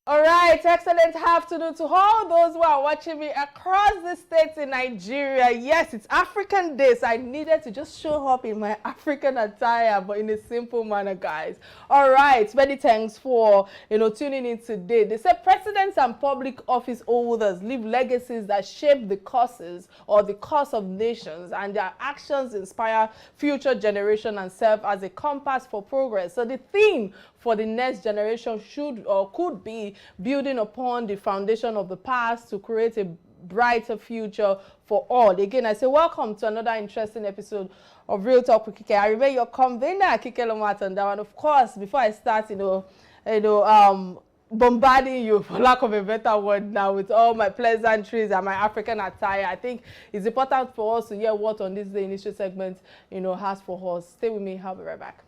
All right, excellent afternoon to all those who are watching me across the states in Nigeria. Yes, it's African Day, so I needed to just show up in my African attire, but in a simple manner, guys. All right, many thanks for tuning in today. They say presidents and public office holders leave legacies that shape the courses or the course of nations, and their actions inspire future generation and serve as a compass for progress. So the theme for the next generation should or could be building upon the foundation of the past to create a brighter future for all. Again, I say welcome to another interesting episode of Real Talk with Kike. I remain your convener, Kike Atanda-Owo. And of course, before I start, bombarding you, for lack of a better word now, with all my pleasantries and my African attire, I think it's important for us to hear what on this day initial segment, has for us. Stay with me. I'll be right back.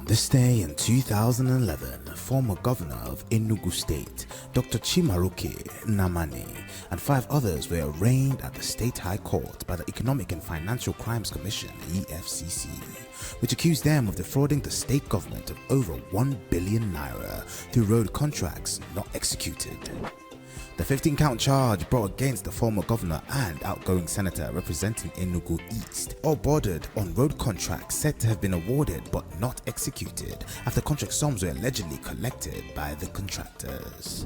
This day in 2011, former governor of Enugu State, Dr. Chimaroke Nnamani, and 5 others were arraigned at the State High Court by the Economic and Financial Crimes Commission, EFCC, which accused them of defrauding the state government of over 1 billion naira through road contracts not executed. The 15-count charge brought against the former governor and outgoing senator representing Enugu East all bordered on road contracts said to have been awarded but not executed after contract sums were allegedly collected by the contractors.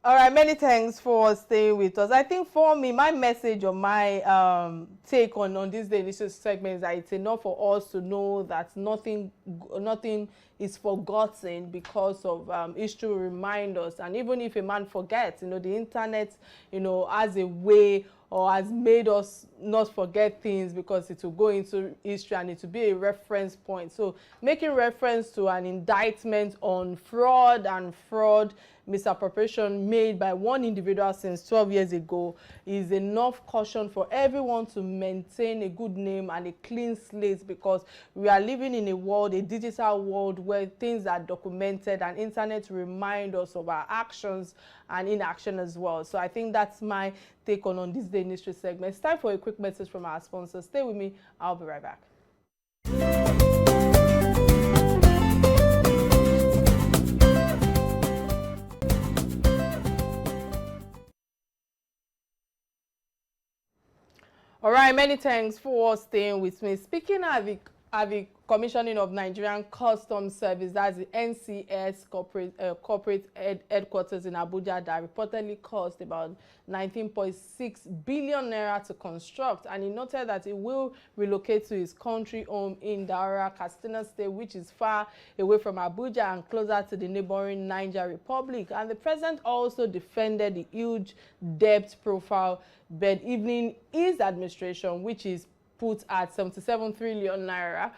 All right, many thanks for staying with us. I think for me, my message or my take on this day initial segment is that it's enough for us to know that nothing is forgotten because of history remind us. And even if a man forgets, the internet, has a way or has made us not forget things because it will go into history and it will be a reference point. So making reference to an indictment on fraud misappropriation made by one individual since 12 years ago is enough caution for everyone to maintain a good name and a clean slate, because we are living in a digital world where things are documented and internet remind us of our actions and inaction as well. So I think that's my take on this day industry segment. It's time for a quick message from our sponsor. Stay with me. I'll be right back. All right, many thanks for staying with me. Speaking of the commissioning of Nigerian Customs Service, that's the NCS corporate headquarters in Abuja, that reportedly cost about 19.6 billion naira to construct, and he noted that it will relocate to his country home in Daura, Katsina State, which is far away from Abuja and closer to the neighboring Niger Republic. And the president also defended the huge debt profile but evening his administration, which is put at 77 trillion naira,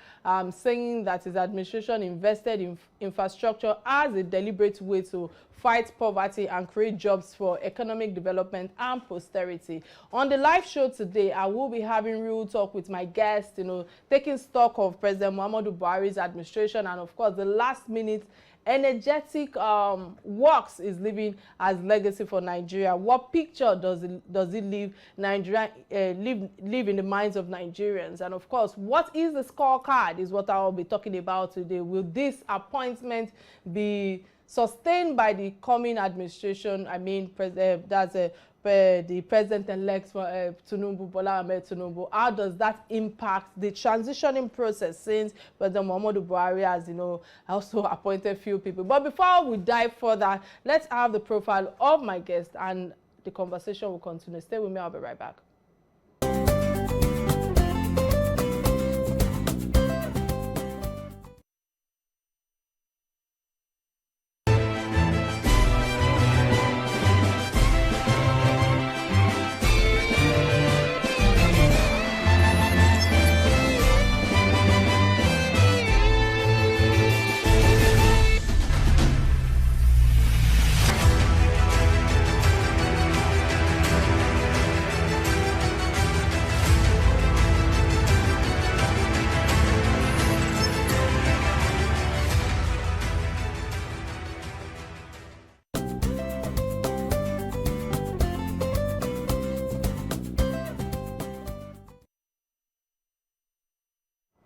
saying that his administration invested in infrastructure as a deliberate way to fight poverty and create jobs for economic development and posterity. On the live show today, I will be having real talk with my guest, taking stock of President Muhammadu Buhari's administration and, of course, the last-minute energetic works is leaving as legacy for Nigeria. What picture does it leave Nigeria leave in the minds of Nigerians? And of course, what is the scorecard is what I will be talking about today. Will this appointment be sustained by the coming administration? I mean, the president-elect for Tinubu, Bola Ahmed Tinubu. How does that impact the transitioning process, since President Muhammadu Buhari has, also appointed few people? But before we dive further, let's have the profile of my guest, and the conversation will continue. Stay with me. I'll be right back.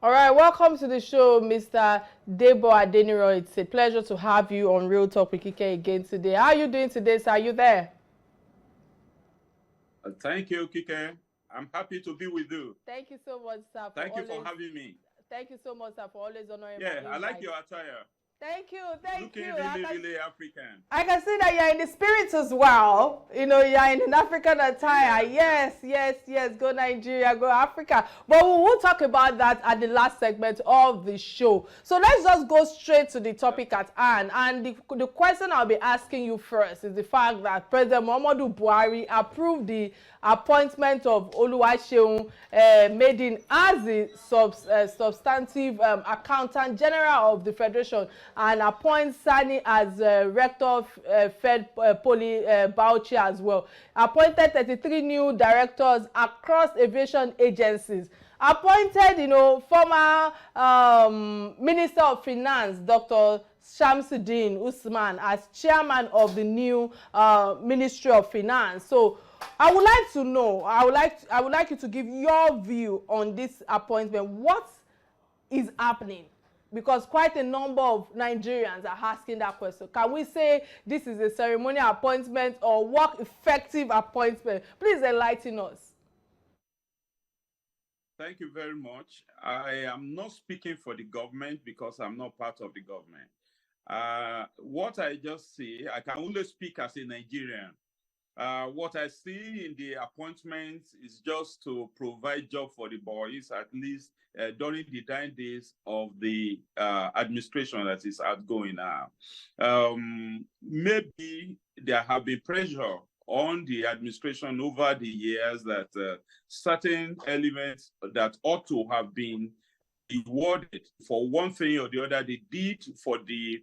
All right, welcome to the show, Mr. Debo Adeniro. It's a pleasure to have you on Real Talk with Kike again today. How are you doing today, sir? Are you there? Thank you, Kike. I'm happy to be with you. Thank you so much, sir. Thank you for having me. Thank you so much, sir, for always honoring Yeah, my I like invite. your attire. Thank you, thank Looking you. really African. I can see that you're in the spirit as well. You know, you're in an African attire. Yes, yes, yes. Go Nigeria, go Africa. But we will talk about that at the last segment of the show. So let's just go straight to the topic at hand. And the question I'll be asking you first is the fact that President Muhammadu Buhari approved the appointment of Oluwaseun Maiden as the substantive accountant general of the Federation, and appoints Sani as rector of Fed Poly Bauchi as well. Appointed 33 new directors across aviation agencies. Appointed, you know, former Minister of Finance, Dr. Shamsuddin Usman, as chairman of the new Ministry of Finance. So I would like to know, I would like you to give your view on this appointment. What is happening? Because quite a number of Nigerians are asking that question. Can we say this is a ceremonial appointment or work effective appointment? Please enlighten us. Thank you very much. I am not speaking for the government because I'm not part of the government. What I just see, I can only speak as a Nigerian. What I see in the appointments is just to provide job for the boys, at least during the 9 days of the administration that is outgoing now. Maybe there have been pressure on the administration over the years that certain elements that ought to have been rewarded for one thing or the other, they did for the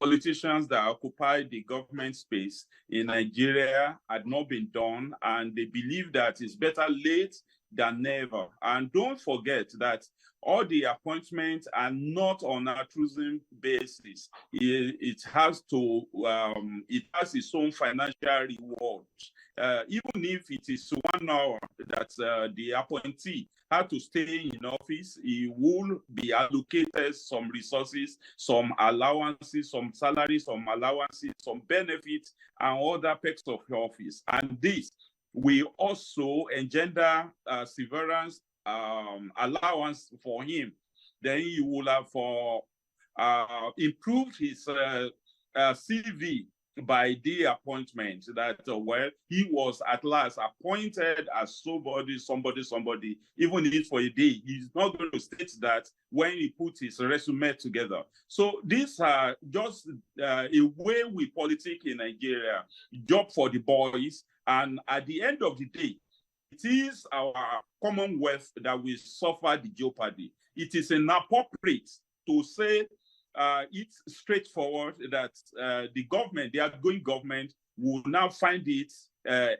politicians that occupy the government space in Nigeria had not been done, and they believe that it's better late than never. And don't forget that all the appointments are not on a altruism basis. It has its own financial reward. Even if it is 1 hour that the appointee had to stay in office, he will be allocated some resources, some allowances, some salaries, some allowances, some benefits, and other perks of office. And this will also engender severance allowance for him. Then he will have improved his CV by the appointment that, well, he was at last appointed as somebody, even if for a day. He's not going to state that when he puts his resume together. So these are just a way we politic in Nigeria, job for the boys. And at the end of the day, it is our commonwealth that will suffer the jeopardy. It is inappropriate to say it's straightforward that the government, the outgoing government, will now find it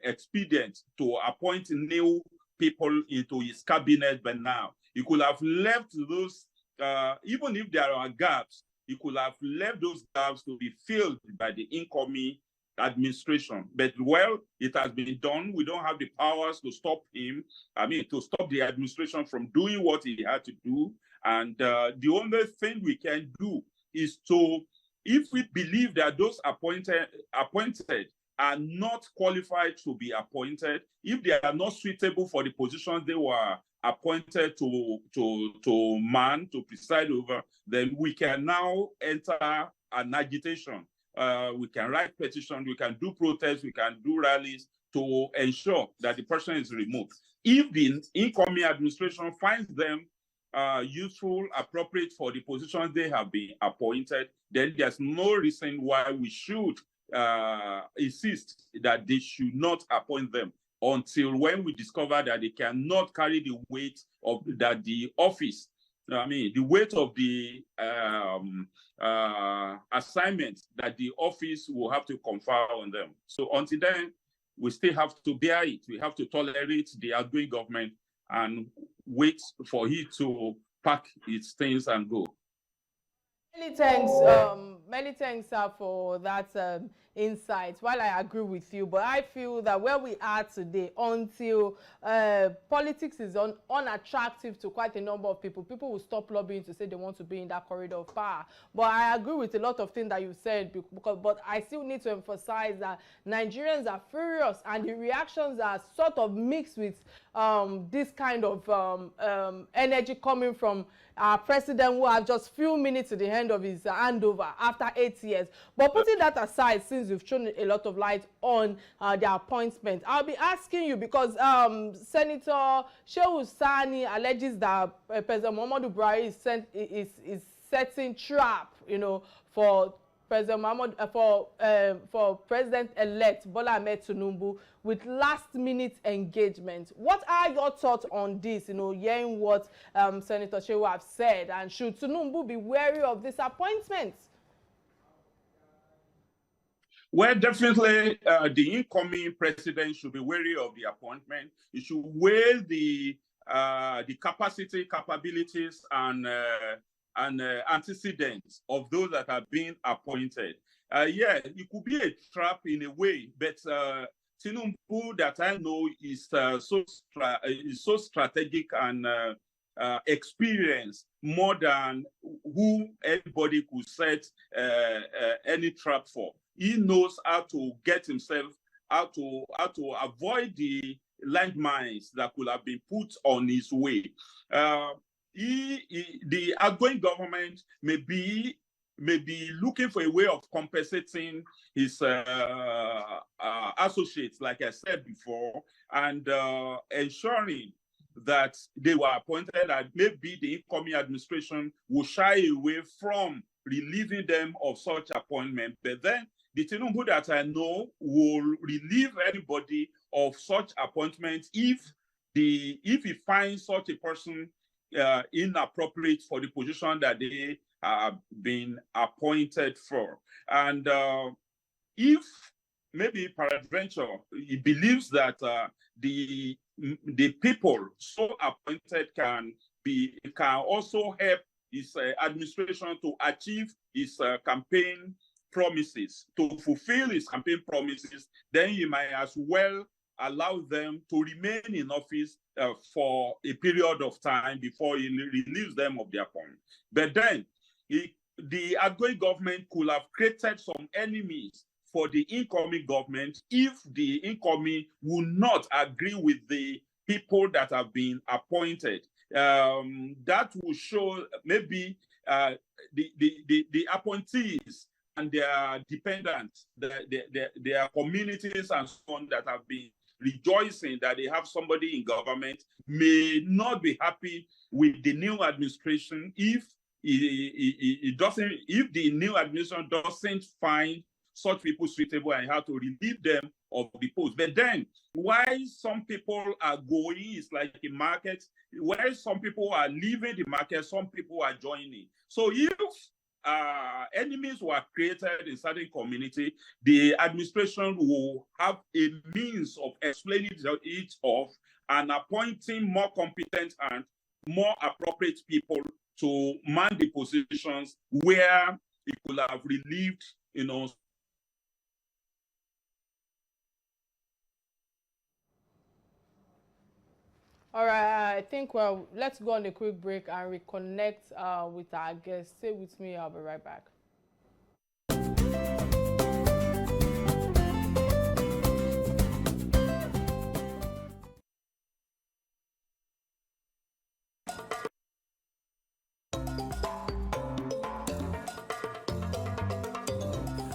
expedient to appoint new people into his cabinet. But now he could have left those, even if there are gaps, he could have left those gaps to be filled by the incoming administration. But well, it has been done. We don't have the powers to stop him. I mean, to stop the administration from doing what he had to do. And the only thing we can do is to, if we believe that those appointed are not qualified to be appointed, if they are not suitable for the positions they were appointed to preside over, then we can now enter an agitation. We can write petitions, we can do protests, we can do rallies to ensure that the person is removed. If the incoming administration finds them useful, appropriate for the positions they have been appointed, then there's no reason why we should insist that they should not appoint them until when we discover that they cannot carry the weight of that the office, I mean, the weight of the assignment that the office will have to confer on them. So until then, we still have to bear it. We have to tolerate the outgoing government and wait for it to pack its things and go. Many thanks, many thanks, sir, for that insight. While I agree with you, but I feel that where we are today, until politics is unattractive to quite a number of people, people will stop lobbying to say they want to be in that corridor of power. But I agree with a lot of things that you said, but I still need to emphasize that Nigerians are furious, and the reactions are sort of mixed with this kind of energy coming from our president, who has just few minutes to the end of his handover after 8 years. But putting that aside, since you've shown a lot of light on their appointment, I'll be asking you, because Senator Shehu Sani alleges that President Muhammadu Buhari is setting trap, you know, for President Muhammad, for President-elect Bola Ahmed Tinubu with last-minute engagement. What are your thoughts on this? You know, hearing what Senator Shehu have said, and should Tinubu be wary of this appointment? Well, definitely, the incoming president should be wary of the appointment. He should weigh the capacity, capabilities, and antecedents of those that are being appointed. Yeah, it could be a trap in a way, but Tinubu, that I know, is so strategic and experienced, more than who anybody could set any trap for. He knows how to get himself, how to avoid the landmines that could have been put on his way. The outgoing government may be looking for a way of compensating his associates, like I said before, and ensuring that they were appointed, and maybe the incoming administration will shy away from relieving them of such appointment. But then the Tinubu that I know will relieve anybody of such appointments if he finds such a person inappropriate for the position that they have been appointed for. And if maybe peradventure he believes that the people so appointed can also help his administration to achieve his campaign promises, to fulfill his campaign promises, then he might as well allow them to remain in office for a period of time before he relieves them of their appointment. But then the outgoing government could have created some enemies for the incoming government if the incoming will not agree with the people that have been appointed. That will show maybe the appointees and their dependents, their communities and so on, that have been rejoicing that they have somebody in government, may not be happy with the new administration if if the new administration doesn't find such people suitable and how to relieve them of the post. But then, why some people are going is like a market. Where some people are leaving the market, some people are joining. So if enemies were created in certain community, the administration will have a means of explaining it off and appointing more competent and more appropriate people to man the positions where it could have relieved, you know. All right, I think, well, let's go on a quick break and reconnect with our guests. Stay with me, I'll be right back.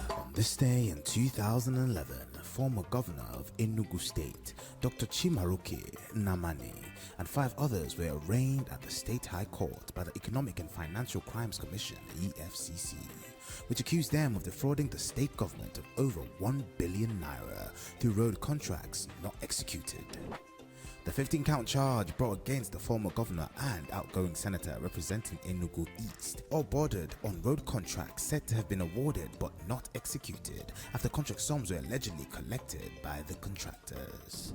On this day in 2011, former governor of Enugu State, Dr. Chimaroke Nnamani, and 5 others were arraigned at the State High Court by the Economic and Financial Crimes Commission, EFCC, which accused them of defrauding the state government of over 1 billion naira through road contracts not executed. The 15-count charge brought against the former governor and outgoing senator representing Enugu East all bordered on road contracts said to have been awarded but not executed after contract sums were allegedly collected by the contractors.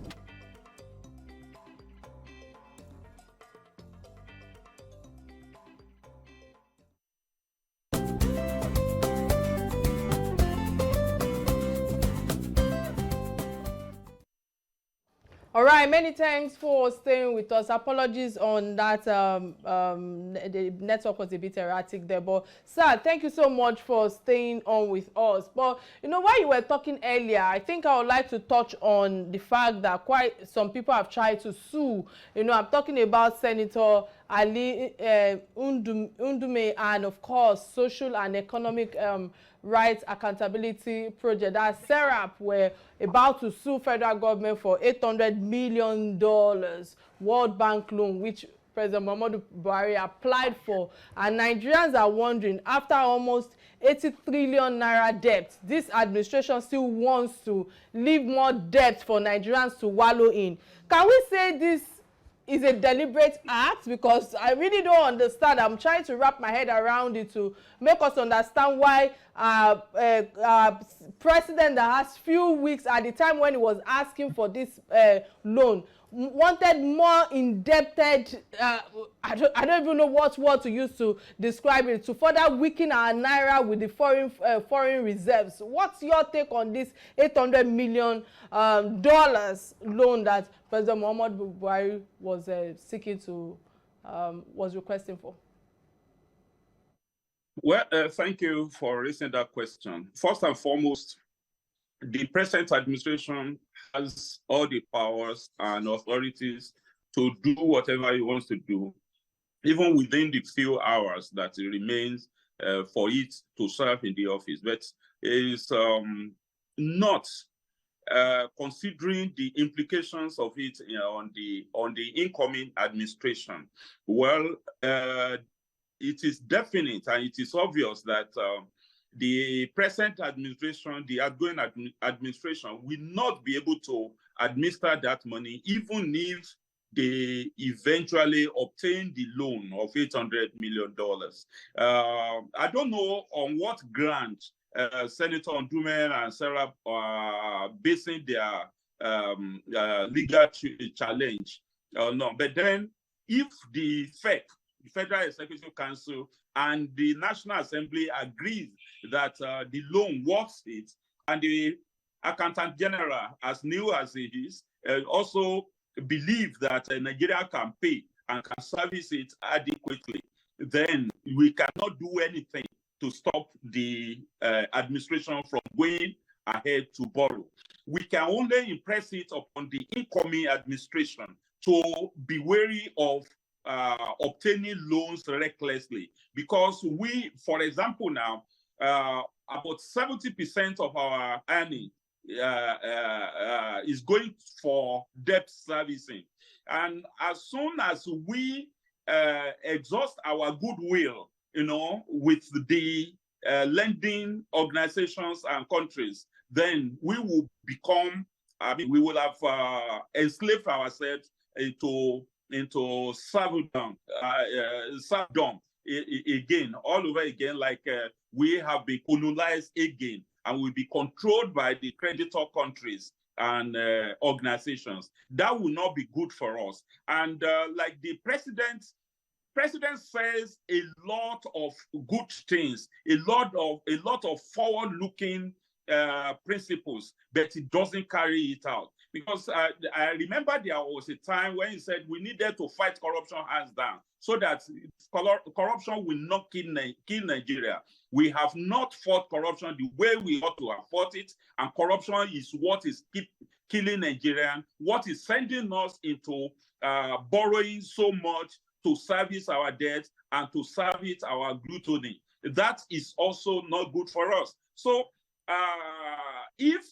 All right, many thanks for staying with us. Apologies on that, the network was a bit erratic there. But, sir, thank you so much for staying on with us. But, you know, while you were talking earlier, I think I would like to touch on the fact that quite some people have tried to sue. You know, I'm talking about Senator Ali Undume and, of course, Social and Economic Rights Accountability Project, that SERAP, were about to sue federal government for $800 million World Bank loan, which President Muhammadu Buhari applied for. And Nigerians are wondering, after almost 80 trillion naira debt, this administration still wants to leave more debt for Nigerians to wallow in. Can we say this is a deliberate act? Because I really don't understand. I'm trying to wrap my head around it to make us understand why president that has few weeks at the time when he was asking for this loan wanted more indebted, I don't even know what word to use to describe it, to further weaken our naira with the foreign reserves. What's your take on this $800 million loan that President Muhammadu Buhari was seeking to, was requesting for? Well, thank you for raising that question. First and foremost, the present administration has all the powers and authorities to do whatever he wants to do, even within the few hours that it remains for it to serve in the office. But it is not considering the implications of it, you know, on the incoming administration. Well, it is definite and it is obvious that the present administration, the outgoing administration, will not be able to administer that money, even if they eventually obtain the loan of $800 million. I don't know on what ground Senator Ndume and Sarah are basing their legal challenge. No, but then if the FEC, the Federal Executive Council, and the National Assembly agrees that the loan works it, and the Accountant General, as new as he is, also believe that Nigeria can pay and can service it adequately, then we cannot do anything to stop the administration from going ahead to borrow. We can only impress it upon the incoming administration to be wary of obtaining loans recklessly, because we, for example, now about 70% of our earning is going for debt servicing, and as soon as we exhaust our goodwill, you know, with the lending organizations and countries, then we will become, I mean, we will have enslaved ourselves into serfdom again, all over again, like we have been colonized again, and will be controlled by the creditor countries and organizations. That will not be good for us. And like the president says a lot of good things, a lot of forward-looking principles, but it doesn't carry it out. Because I remember there was a time when he said we needed to fight corruption hands down, so that corruption will not kill Nigeria. We have not fought corruption the way we ought to have fought it, and corruption is what is killing Nigeria, what is sending us into borrowing so much to service our debt and to service our gluttony. That is also not good for us. So if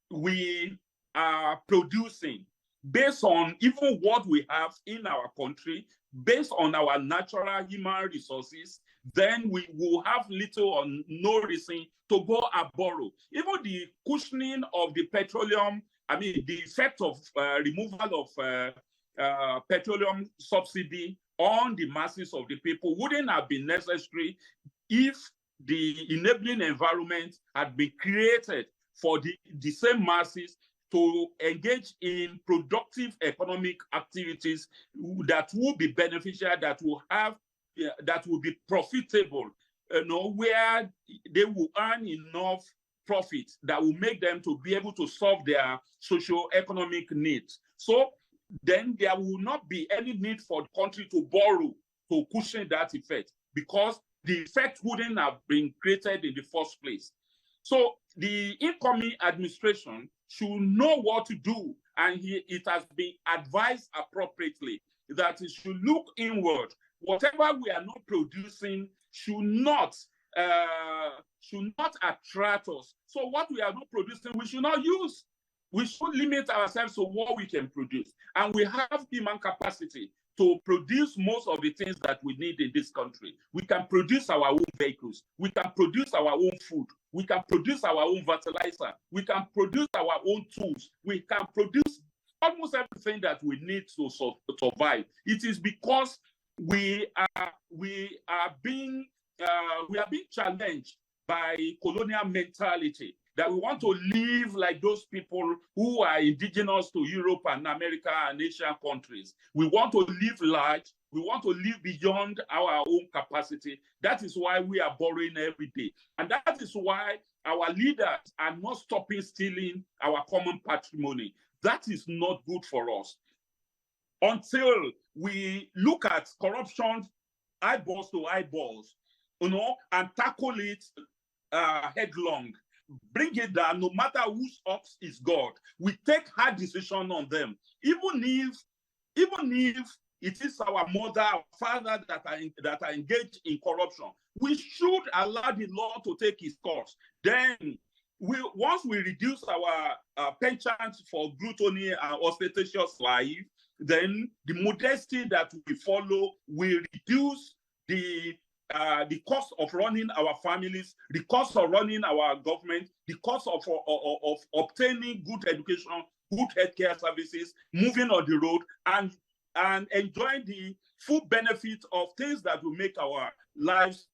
we are producing based on even what we have in our country, based on our natural human resources, then we will have little or no reason to go and borrow. Even the cushioning of the petroleum, I mean, the effect of removal of petroleum subsidy on the masses of the people wouldn't have been necessary if the enabling environment had been created for the same masses to engage in productive economic activities that will be beneficial, that will be profitable, you know, where they will earn enough profit that will make them to be able to solve their socio-economic needs. So then there will not be any need for the country to borrow to cushion that effect, because the effect wouldn't have been created in the first place. So the incoming administration should know what to do, and it has been advised appropriately that it should look inward. Whatever we are not producing should not attract us. So what we are not producing, we should not use. We should limit ourselves to what we can produce. And we have human capacity to produce most of the things that we need in this country. We can produce our own vehicles. We can produce our own food. We can produce our own fertilizer. We can produce our own tools. We can produce almost everything that we need to survive. It is because we are being challenged by colonial mentality, that we want to live like those people who are indigenous to Europe and America and Asian countries. We want to live large. We want to live beyond our own capacity. That is why we are borrowing every day. And that is why our leaders are not stopping stealing our common patrimony. That is not good for us. Until we look at corruption eyeballs to eyeballs, and tackle it headlong, bring it down, no matter whose ox is God. We take hard decision on them, even if it is our mother or father that are engaged in corruption. We should allow the law to take its course. Then, once we reduce our penchant for gluttony and ostentatious life, then the modesty that we follow will reduce the cost of running our families, the cost of running our government, the cost of obtaining good education, good healthcare services, moving on the road, and enjoying the full benefit of things that will make our lives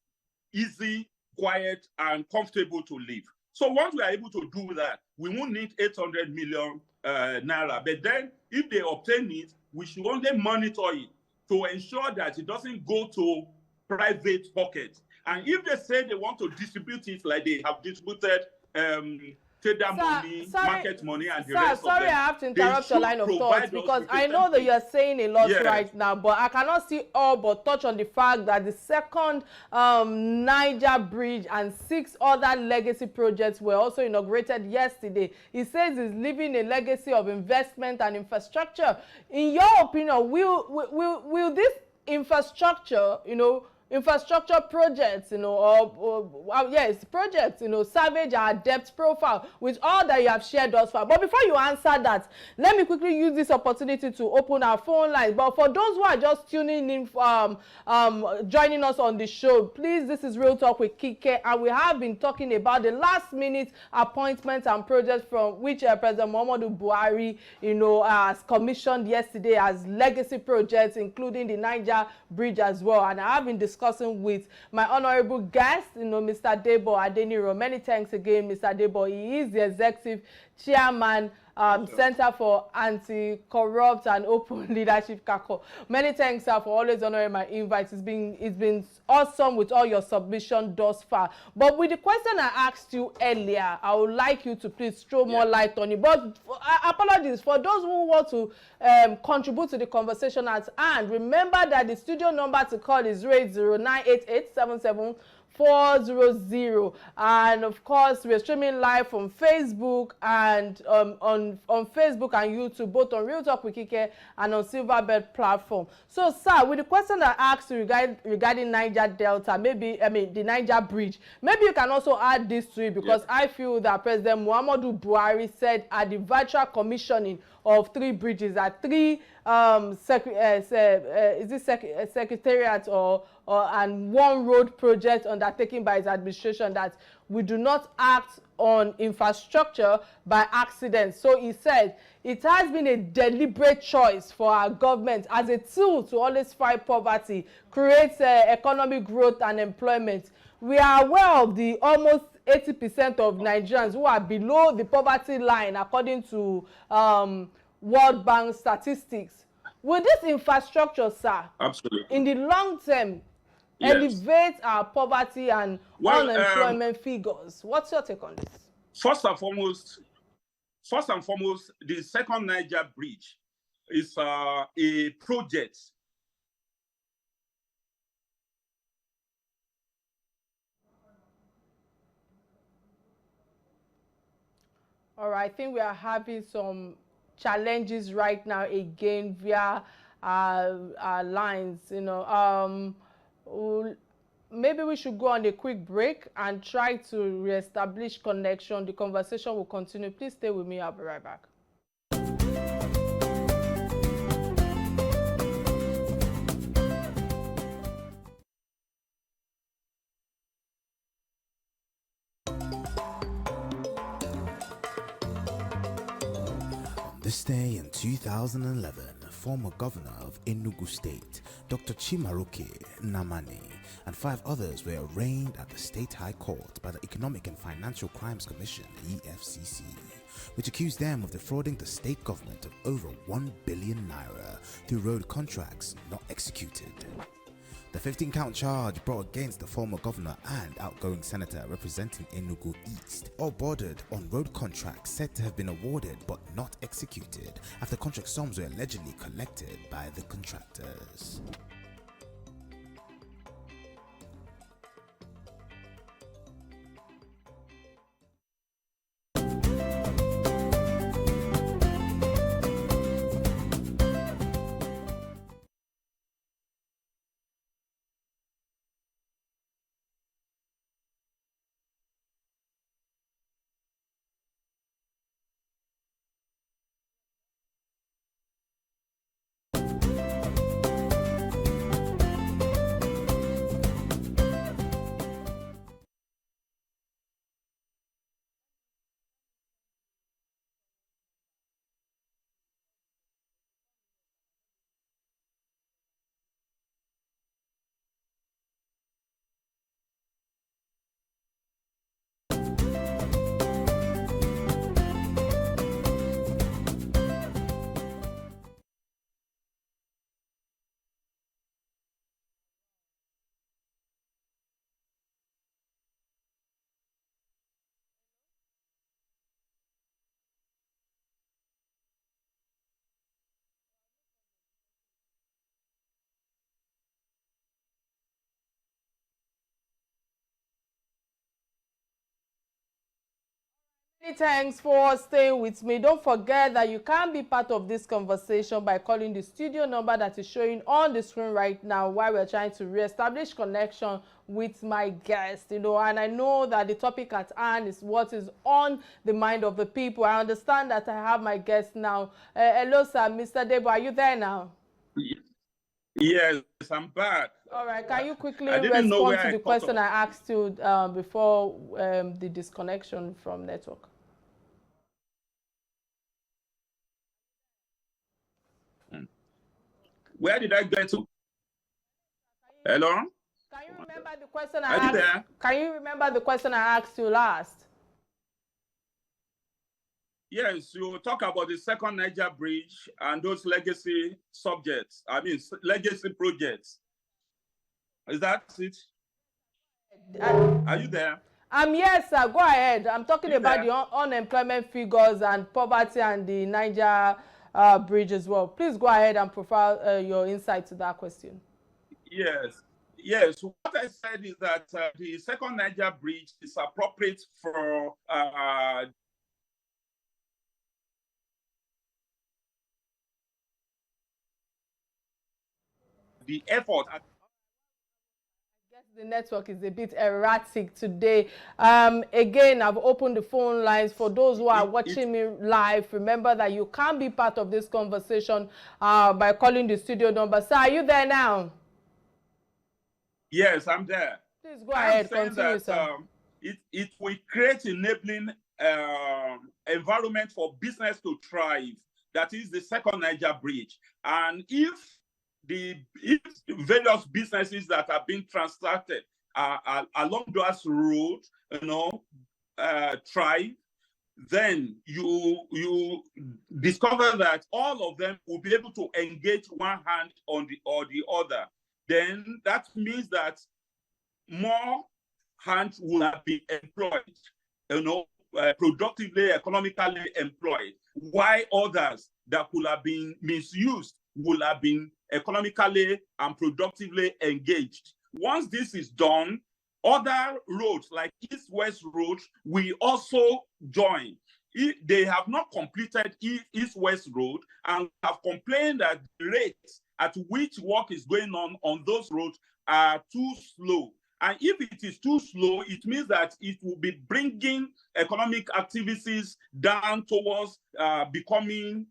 easy, quiet, and comfortable to live. So once we are able to do that, we won't need 800 million naira. But then, if they obtain it, we should only monitor it to ensure that it doesn't go to private pockets. And if they say they want to distribute it like they have distributed trader money, market money, and the rest of them. Sorry, I have to interrupt your line of thought, because I know that you're saying a lot right now, but I cannot see all but touch on the fact that the second Niger Bridge and 6 other legacy projects were also inaugurated yesterday. He says he's leaving a legacy of investment and infrastructure. In your opinion, will this infrastructure, infrastructure projects, projects, salvage our debt profile with all that you have shared thus far? But before you answer that, let me quickly use this opportunity to open our phone lines. But for those who are just tuning in, joining us on the show, please, this is Real Talk with Kike, and we have been talking about the last-minute appointments and projects from which President Muhammadu Buhari, has commissioned yesterday as legacy projects, including the Niger Bridge as well. And I have been discussing with my honorable guest, Mr. Debo Adeniro. Many thanks again, Mr. Debo. He is the executive chairman, Center for Anti-Corrupt and Open Leadership, KACO. Many thanks, sir, for always honoring my invites. It's been awesome with all your submission thus far. But with the question I asked you earlier, I would like you to please throw more light on it. But apologies for those who want to contribute to the conversation at hand. Remember that the studio number to call is 080-988-77 400, and of course we're streaming live from Facebook and on Facebook and YouTube, both on Real Talk with Kike and on Silverbird platform. So, sir, with the question I asked you regarding Niger Delta, the Niger Bridge, maybe you can also add this to it, because I feel that President Muhammadu Buhari said at the virtual commissioning of 3 bridges at 3 secretariats and 1 road project undertaken by his administration, that we do not act on infrastructure by accident. So he said it has been a deliberate choice for our government as a tool to always fight poverty, create economic growth and employment. We are aware of the almost 80% of Nigerians who are below the poverty line, according to World Bank statistics. Will this infrastructure, sir, absolutely, in the long term, elevate our poverty and unemployment figures? What's your take on this? First and foremost, the second Niger Bridge is a project. All right, I think we are having some challenges right now again via our lines. Maybe we should go on a quick break and try to reestablish connection. The conversation will continue. Please stay with me. I'll be right back. This day in 2011, former governor of Enugu State, Dr. Chimaroke Nnamani, and 5 others were arraigned at the State High Court by the Economic and Financial Crimes Commission, EFCC, which accused them of defrauding the state government of over 1 billion naira through road contracts not executed. The 15-count charge brought against the former governor and outgoing senator representing Enugu East all bordered on road contracts said to have been awarded but not executed after contract sums were allegedly collected by the contractors. Many thanks for staying with me. Don't forget that you can be part of this conversation by calling the studio number that is showing on the screen right now while we're trying to reestablish connection with my guest. And I know that the topic at hand is what is on the mind of the people. I understand that I have my guest now. Hello, sir. Mr. Debo, are you there now? Yes, I'm back. All right. Can you quickly respond to the question I asked you before the disconnection from network? Where did I get to? Hello? Can you remember the question I asked? There? Can you remember the question I asked you last? Yes, you talk about the second Niger Bridge and those legacy subjects. Legacy projects. Is that it? Are you there? Yes, sir. Go ahead. I'm talking about the unemployment figures and poverty and the Niger bridge as well. Please go ahead and profile your insight to that question. Yes. What I said is that the second Niger bridge is appropriate for the effort. The network is a bit erratic today. Again, I've opened the phone lines for those who are watching me live. Remember that you can be part of this conversation by calling the studio number. Sir, are you there now? Yes, I'm there. Please go ahead. Continue, sir. It will create enabling environment for business to thrive. That is the second Niger bridge. And if the various businesses that are being transacted along those roads, thrive, then you discover that all of them will be able to engage one hand on the other. Then that means that more hands will have been employed, productively, economically employed, while others that could have been misused will have been economically and productively engaged. Once this is done, other roads like East-West Road will also join. They have not completed East-West Road and have complained that the rates at which work is going on those roads are too slow. And if it is too slow, it means that it will be bringing economic activities down towards becoming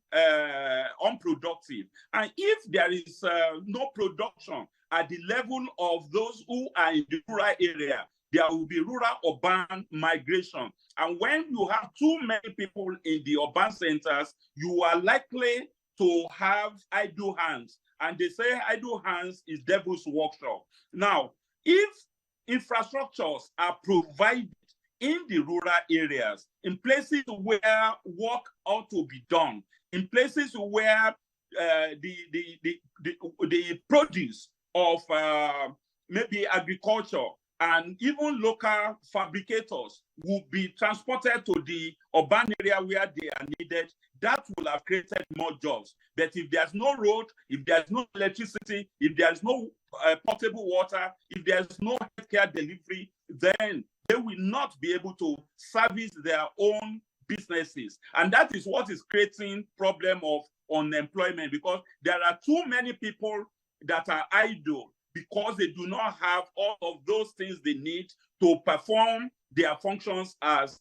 unproductive. And if there is no production at the level of those who are in the rural area, there will be rural-urban migration. And when you have too many people in the urban centers, you are likely to have idle hands. And they say idle hands is devil's workshop. Now, if infrastructures are provided in the rural areas, in places where work ought to be done, in places where the produce of maybe agriculture and even local fabricators will be transported to the urban area where they are needed, that will have created more jobs. But if there's no road, if there's no electricity, if there's no potable water, if there's no healthcare delivery, then they will not be able to service their own businesses. And that is what is creating problem of unemployment, because there are too many people that are idle because they do not have all of those things they need to perform their functions as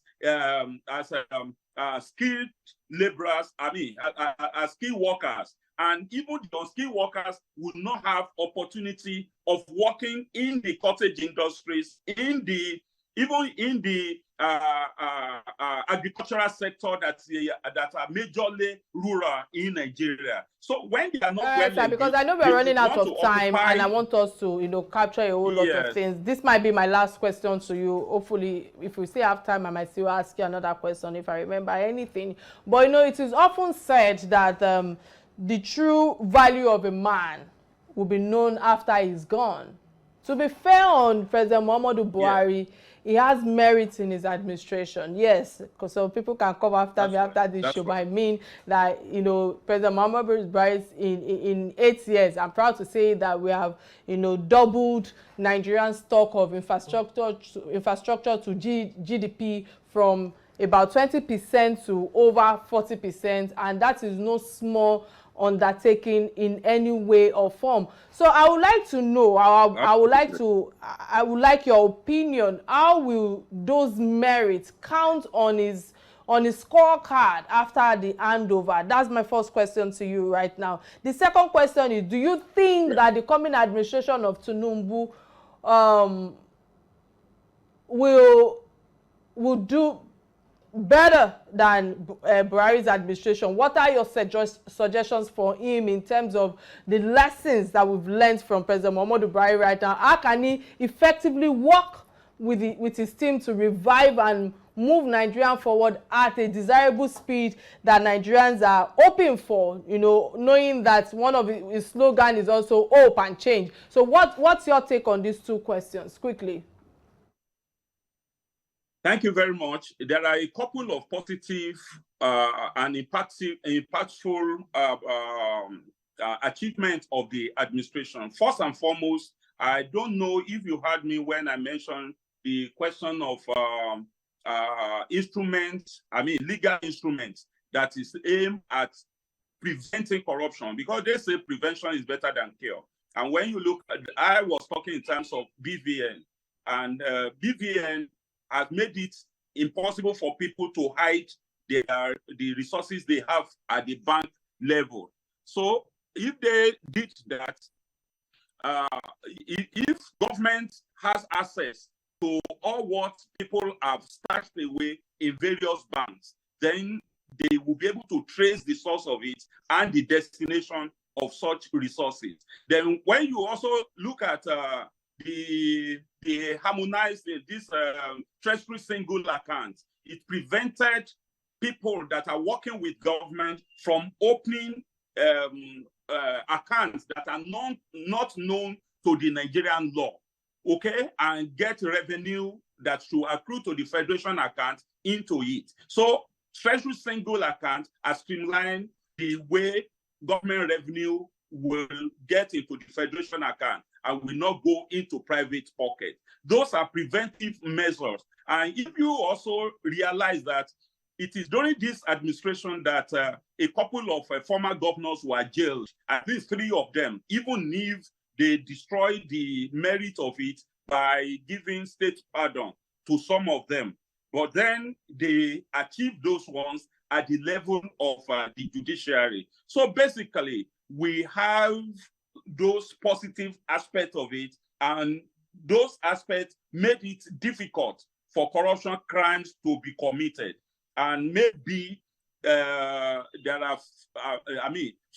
skilled laborers, as skilled workers. And even the unskilled workers will not have opportunity of working in the cottage industries, even in the agricultural sector that are majorly rural in Nigeria. So when they are not because I know we're running out of time, and I want us to capture a whole lot of things. This might be my last question to you. Hopefully, if we still have time, I might still ask you another question if I remember anything. But it is often said that the true value of a man will be known after he's gone. To be fair on President Muhammadu Buhari, he has merit in his administration. Yes, because some people can come after me after this show, but I mean that, President Muhammadu Buhari in 8 years, I'm proud to say that we have, doubled Nigerian stock of infrastructure to GDP from about 20% to over 40%, and that is no small undertaking in any way or form. So I would like to know, I would like your opinion. How will those merits count on his scorecard after the handover? That's my first question to you right now. The second question is, do you think that the coming administration of Tinubu will do better than Buhari's administration? What are your suggestions for him in terms of the lessons that we've learned from President Muhammadu Buhari right now? How can he effectively work with his team to revive and move Nigeria forward at a desirable speed that Nigerians are hoping for, knowing that one of his slogan is also hope and change? So what's your take on these two questions, quickly? Thank you very much. There are a couple of positive and impactful achievements of the administration. First and foremost, I don't know if you heard me when I mentioned the question of legal instruments that is aimed at preventing corruption, because they say prevention is better than cure. And when you look at, I was talking in terms of BVN, and BVN has made it impossible for people to hide the resources they have at the bank level. So if they did that, if government has access to all what people have stashed away in various banks, then they will be able to trace the source of it and the destination of such resources. Then when you also look at the harmonized this treasury single account, it prevented people that are working with government from opening accounts that are not known to the Nigerian law. okay, and get revenue that should accrue to the federation account into it. So Treasury single account has streamlined the way government revenue will get into the federation account and will not go into private pocket. Those are preventive measures. And if you also realize that it is during this administration that a couple of former governors were jailed, at least 3 of them, even if they destroyed the merit of it by giving state pardon to some of them. But then they achieved those ones at the level of the judiciary. So basically, we have those positive aspects of it, and those aspects made it difficult for corruption crimes to be committed. And maybe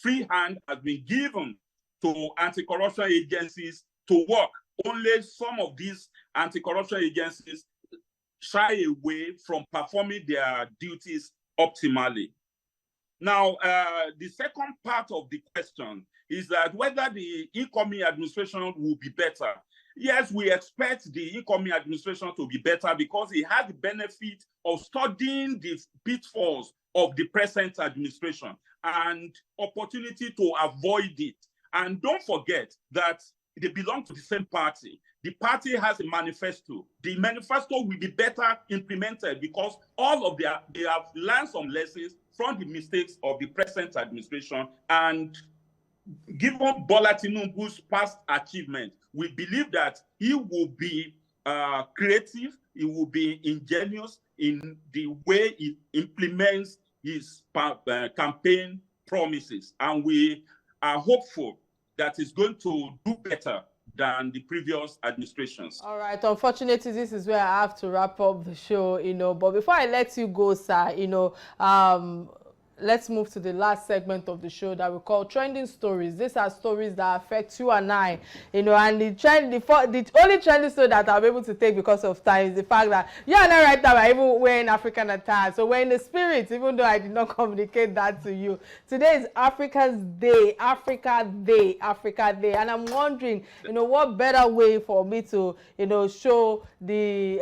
free hand has been given to anti-corruption agencies to work. Only some of these anti-corruption agencies shy away from performing their duties optimally. Now, the second part of the question is that whether the incoming administration will be better. Yes, we expect the incoming administration to be better because it has the benefit of studying the pitfalls of the present administration and opportunity to avoid it. And don't forget that they belong to the same party. The party has a manifesto. The manifesto will be better implemented because they have learned some lessons from the mistakes of the present administration. And given Bola Tinubu's past achievement, we believe that he will be creative, he will be ingenious in the way he implements his campaign promises. And we are hopeful that he's going to do better than the previous administrations. All right. Unfortunately, this is where I have to wrap up the show, But before I let you go, sir, let's move to the last segment of the show that we call Trending Stories. These are stories that affect you and I, and the only trending story that I'll be able to take because of time is the fact that you and I right now are even wearing African attire. So we're in the spirit, even though I did not communicate that to you. Today is Africa's Day, Africa Day, Africa Day. And I'm wondering, what better way for me to, show the,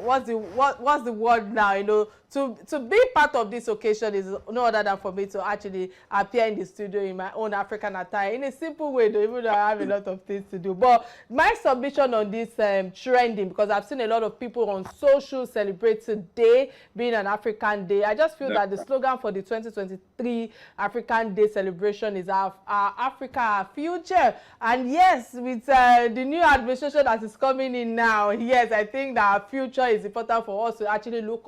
what's the word now, to be part of this occasion is no other than for me to actually appear in the studio in my own African attire in a simple way, though, even though I have a lot of things to do. But my submission on this trending, because I've seen a lot of people on social celebrate today being an African Day. I just feel that the slogan for the 2023 African Day celebration is our Africa, our future. And yes, with the new administration that is coming in now, yes, I think that our future is important for us to actually look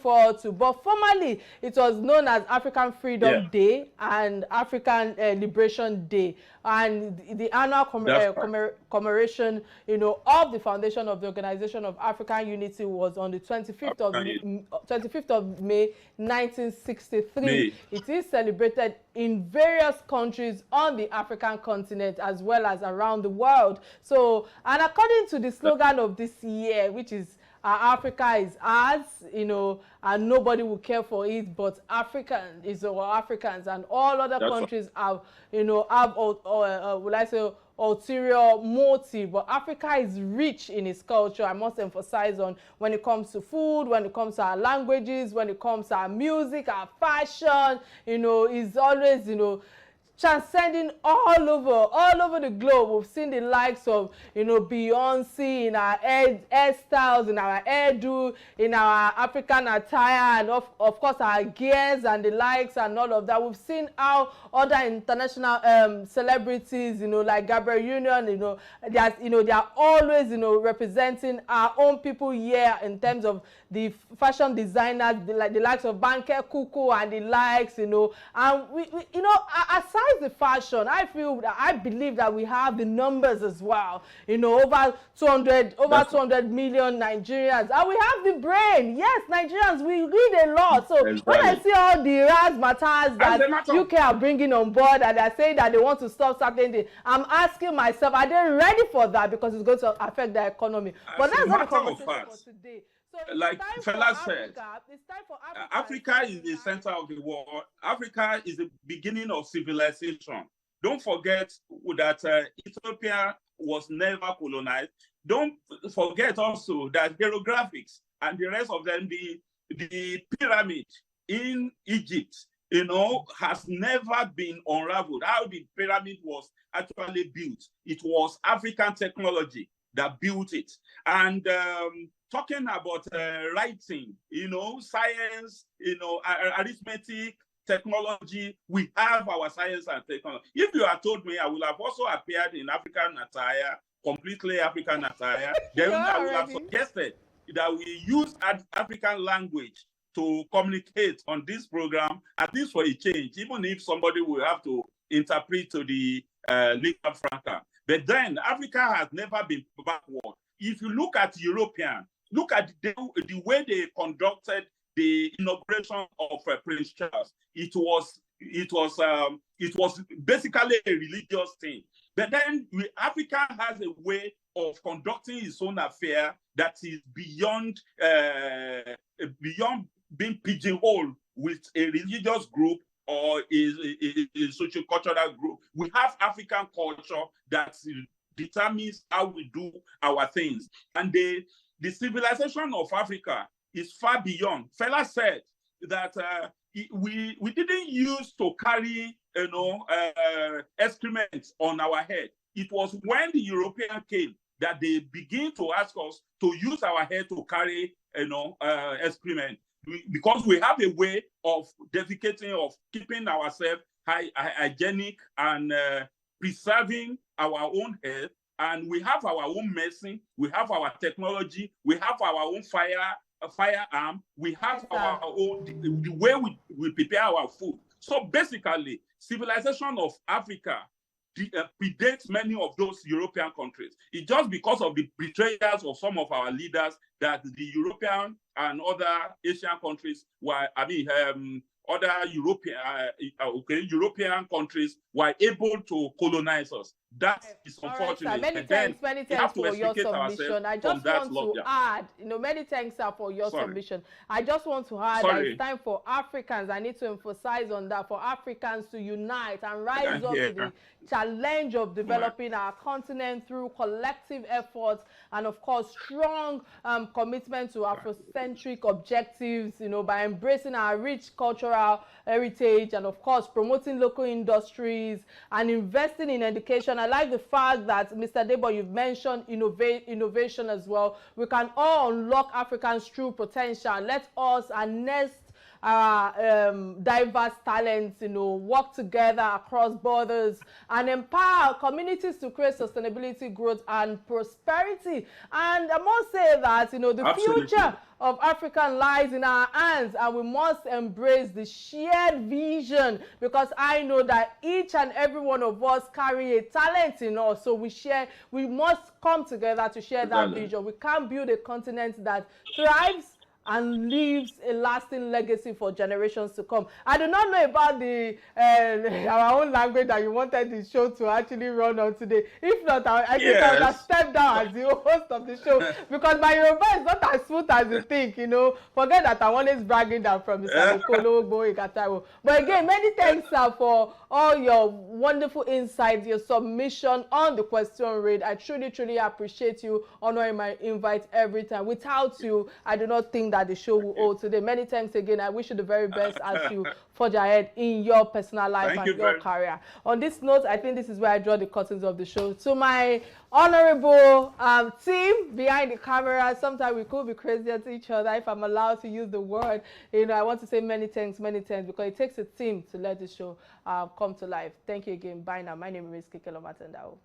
forward to. But formerly, it was known as African Freedom Day and African Liberation Day, and the annual commemoration, of the foundation of the Organization of African Unity was on the 25th of May, 1963. It is celebrated in various countries on the African continent as well as around the world. So, and according to the slogan of this year, which is Africa is ours, and nobody will care for it, but African is our Africans, and all other countries have, will I say, ulterior motive. But Africa is rich in its culture. I must emphasize on when it comes to food, when it comes to our languages, when it comes to our music, our fashion, is always, transcending all over the globe. We've seen the likes of, Beyonce in our hairstyles, in our hairdo, in our African attire, and of course our gears and the likes and all of that. We've seen how other international celebrities, like Gabriel Union, they are always, representing our own people here in terms of the fashion designers, the likes of Banker Kuku and the likes, and we aside the fashion, I believe that we have the numbers as well. Over 200 million Nigerians, and we have the brain. Yes, Nigerians, we read a lot. So when I see all the razzmatazz that UK are bringing on board, and they're saying that they want to stop certain things, I'm asking myself, are they ready for that? Because it's going to affect their economy. But that's not the conversation for today. So like Fela said, Africa is the center of the world. Africa is the beginning of civilization. Don't forget that Ethiopia was never colonized. don't forget also that hieroglyphics and the rest of them, the pyramid in Egypt, has never been unraveled. How the pyramid was actually built, it was African technology that built it. And talking about writing, science, arithmetic, technology, we have our science and technology. If you had told me I would have also appeared in African attire, completely African attire, then I would have suggested that we use African language to communicate on this program, at least for a change, even if somebody will have to interpret to the lingua franca. But then Africa has never been backward. If you look at European, look at the way they conducted the inauguration of Prince Charles. It was basically a religious thing. But then Africa has a way of conducting its own affair that is beyond being pigeonholed with a religious group or a socio-cultural group. We have African culture that determines how we do our things. And the civilization of Africa is far beyond. Fela said that we didn't use to carry excrement on our head. It was when the European came that they begin to ask us to use our head to carry excrement, because we have a way of defecating, of keeping ourselves hygienic and preserving our own health. And we have our own medicine, we have our technology, we have our own firearm, we have our own, the way we prepare our food. So basically, civilization of Africa predates many of those European countries. It's just because of the betrayals of some of our leaders that the European and other Asian countries were, other European countries were able to colonize us. That is unfortunate. Right, many thanks for your submission. I just want to add, many thanks for your submission. I just want to add that it's time for Africans, I need to emphasize on that, for Africans to unite and rise up to the challenge of developing our continent through collective efforts and, of course, strong commitment to Afrocentric objectives, by embracing our rich cultural heritage and, of course, promoting local industries and investing in education. I like the fact that, Mr. Debo, you've mentioned innovation as well. We can all unlock Africans' true potential. Let us harness our diverse talents, work together across borders and empower communities to create sustainability, growth and prosperity. And I must say that, the future of Africa lies in our hands, and we must embrace the shared vision, because I know that each and every one of us carry a talent in us. So we must come together to share that vision. We can't build a continent that thrives and leaves a lasting legacy for generations to come. I do not know about the our own language that you wanted the show to actually run on today. If not, I think I would have stepped down as the host of the show, because my Yoruba is not as smooth as you think, Forget that I'm always bragging down from Mr. Ikolo. But again, many thanks for all your wonderful insights, your submission on the question read. I truly, truly appreciate you honoring my invite every time. Without you, I do not think that the show will hold today. Many thanks again. I wish you the very best as you forge ahead in your personal life and your career. On this note, I think this is where I draw the curtains of the show. To my honorable team behind the camera, sometimes we could be crazier to each other, if I'm allowed to use the word. I want to say many thanks, because it takes a team to let this show come to life. Thank you again. Bye now. My name is Kike Atanda-Owo.